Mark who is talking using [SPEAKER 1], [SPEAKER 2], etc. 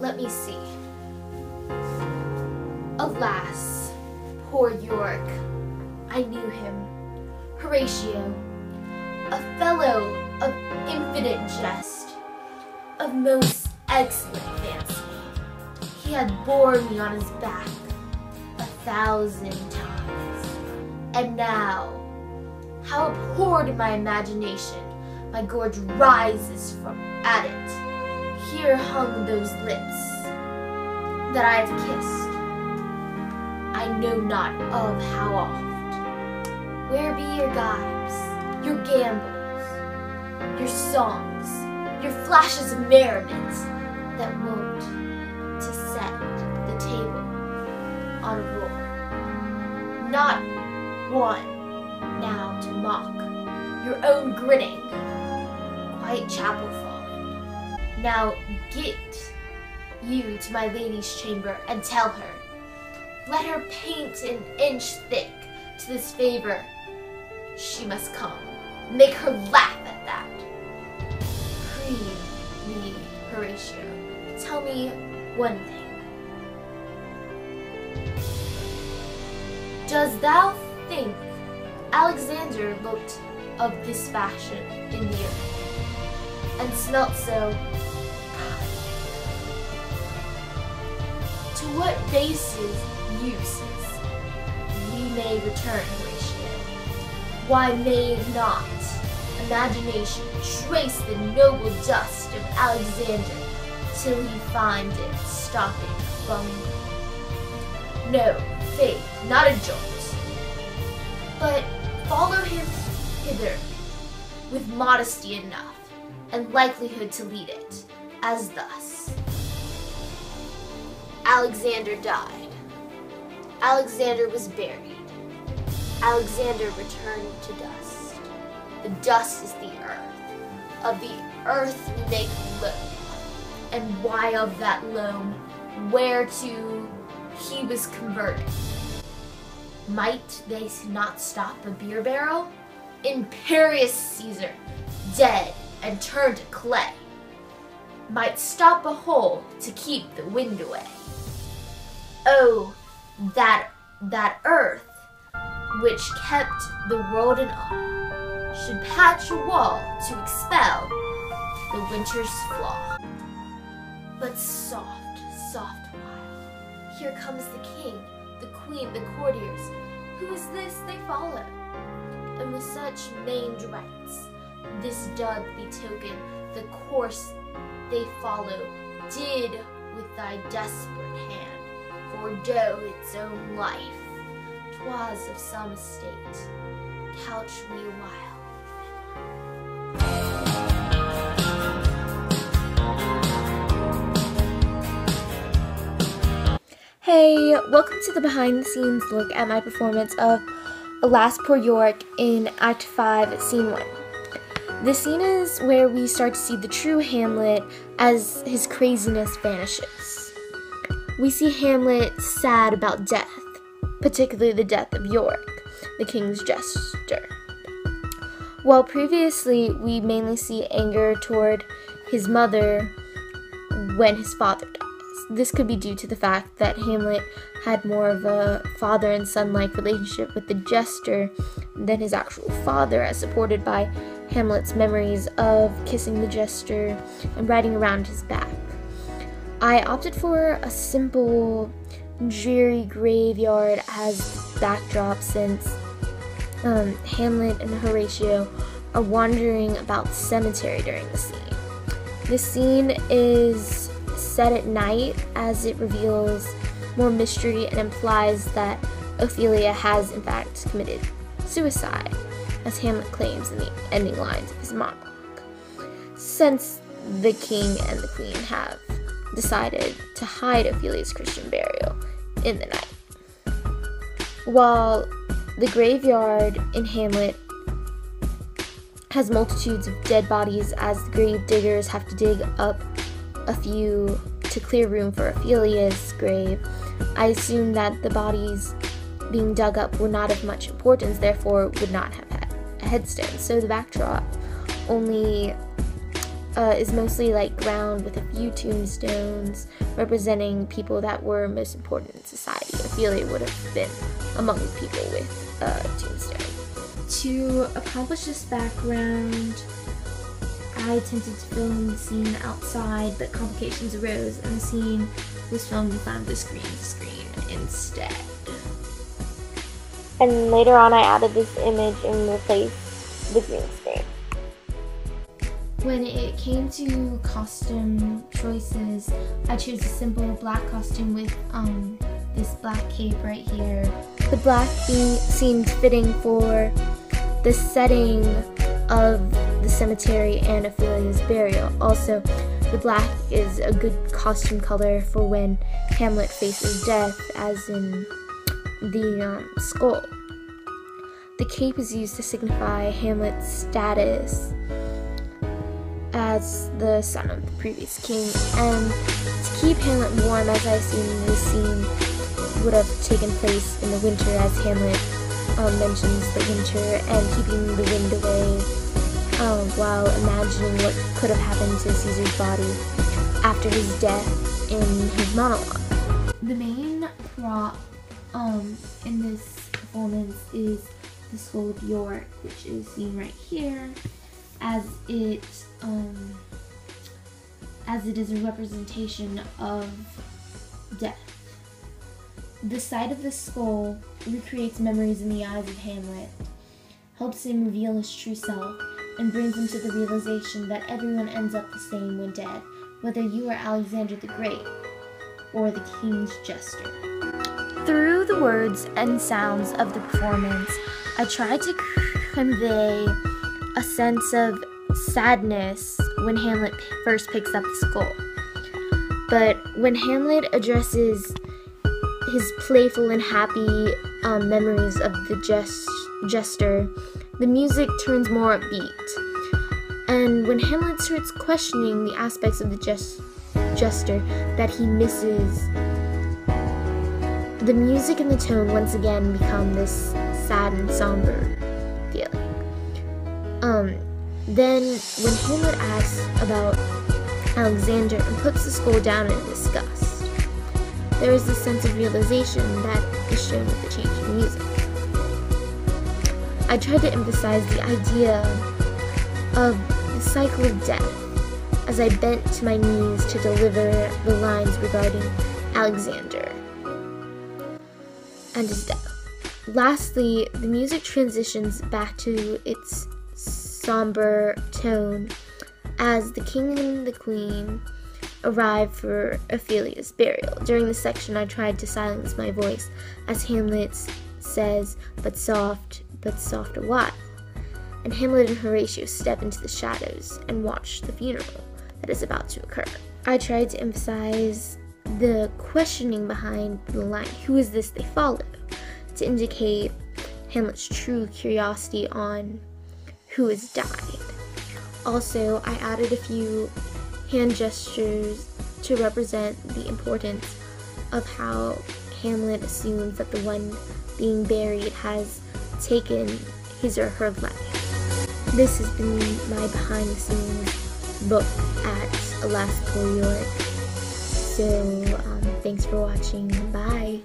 [SPEAKER 1] Let me see. Alas, poor Yorick. I knew him. Horatio, a fellow of infinite jest, of most excellent fancy. He had borne me on his back 1,000 times. And now, how abhorred in my imagination my gorge rises from at it. Here hung those lips that I have kissed, I know not of how oft. Where be your gibes, your gambols, your songs, your flashes of merriment that wont to set the table on a roar? Not one now to mock your own grinning, quite chapel fallen. Now get you to my lady's chamber and tell her, let her paint an inch thick to this favor. She must come. Make her laugh at that. Pray me, Horatio, tell me one thing. Does thou think Alexander looked of this fashion in the earth, and smelt so? To what bases, uses, we may return, Horatio? Why may not imagination trace the noble dust of Alexander till he find it stopping from no, faith, not a jolt, but follow him hither with modesty enough and likelihood to lead it, as thus. Alexander died. Alexander was buried. Alexander returned to dust. The dust is the earth. Of the earth we make loam. And why of that loam, whereto he was converted? Might they not stop a beer barrel? Imperious Caesar, dead and turned to clay, might stop a hole to keep the wind away. Oh, that earth which kept the world in awe should patch a wall to expel the winter's flaw. But soft, soft while, here comes the king, the queen, the courtiers. Who is this they follow? And with such maimed rites, this doth betoken the course they follow did with thy desperate hand forego its own life. 'Twas of some estate. Couch we a while.
[SPEAKER 2] Hey, welcome to the behind the scenes look at my performance of Alas, Poor Yorick in Act 5, Scene 1. This scene is where we start to see the true Hamlet as his craziness vanishes. We see Hamlet sad about death, particularly the death of Yorick, the king's jester. While previously we mainly see anger toward his mother when his father dies. This could be due to the fact that Hamlet had more of a father and son-like relationship with the jester than his actual father, as supported by Hamlet's memories of kissing the jester and riding around his back. I opted for a simple, dreary graveyard as backdrop since Hamlet and Horatio are wandering about the cemetery during the scene. This scene is set at night as it reveals more mystery and implies that Ophelia has in fact committed suicide, as Hamlet claims in the ending lines of his monologue, since the king and the queen have decided to hide Ophelia's Christian burial in the night. While the graveyard in Hamlet has multitudes of dead bodies, as the grave diggers have to dig up a few to clear room for Ophelia's grave, I assume that the bodies being dug up were not of much importance, therefore would not have had a headstone. So the backdrop only is mostly like ground with a few tombstones representing people that were most important in society. Ophelia would have been among the people with a tombstone. To accomplish this background, I attempted to film the scene outside, but complications arose and the scene was filmed in front of the screen instead. And later on I added this image and replaced the green screen. When it came to costume choices, I chose a simple black costume with this black cape right here. The black seemed fitting for the setting of the cemetery and Ophelia's burial. Also, the black is a good costume color for when Hamlet faces death, as in the skull. The cape is used to signify Hamlet's status as the son of the previous king, and to keep Hamlet warm, as I assume this scene would have taken place in the winter, as Hamlet mentions the winter and keeping the wind away while imagining what could have happened to Caesar's body after his death in his monologue. The main prop in this performance is the Skull of York, which is seen right here, as it is a representation of death. The sight of the skull recreates memories in the eyes of Hamlet, helps him reveal his true self, and brings him to the realization that everyone ends up the same when dead, whether you are Alexander the Great or the king's jester. Through the words and sounds of the performance, I tried to convey a sense of sadness when Hamlet first picks up the skull. But when Hamlet addresses his playful and happy memories of the jester, the music turns more upbeat. And when Hamlet starts questioning the aspects of the jester that he misses, the music and the tone once again become this sad and somber feeling. Then when Hamlet asks about Alexander and puts the skull down in disgust, there is this sense of realization that is shown with the change in music. I tried to emphasize the idea of the cycle of death as I bent to my knees to deliver the lines regarding Alexander and his death. Lastly, the music transitions back to its somber tone as the king and the queen arrive for Ophelia's burial. During this section, I tried to silence my voice as Hamlet says, but soft a while. And Hamlet and Horatio step into the shadows and watch the funeral that is about to occur. I tried to emphasize the questioning behind the line, who is this they follow, to indicate Hamlet's true curiosity on who has died. Also, I added a few hand gestures to represent the importance of how Hamlet assumes that the one being buried has taken his or her life. This has been my behind the scenes look at Alas Poor York. So, thanks for watching. Bye.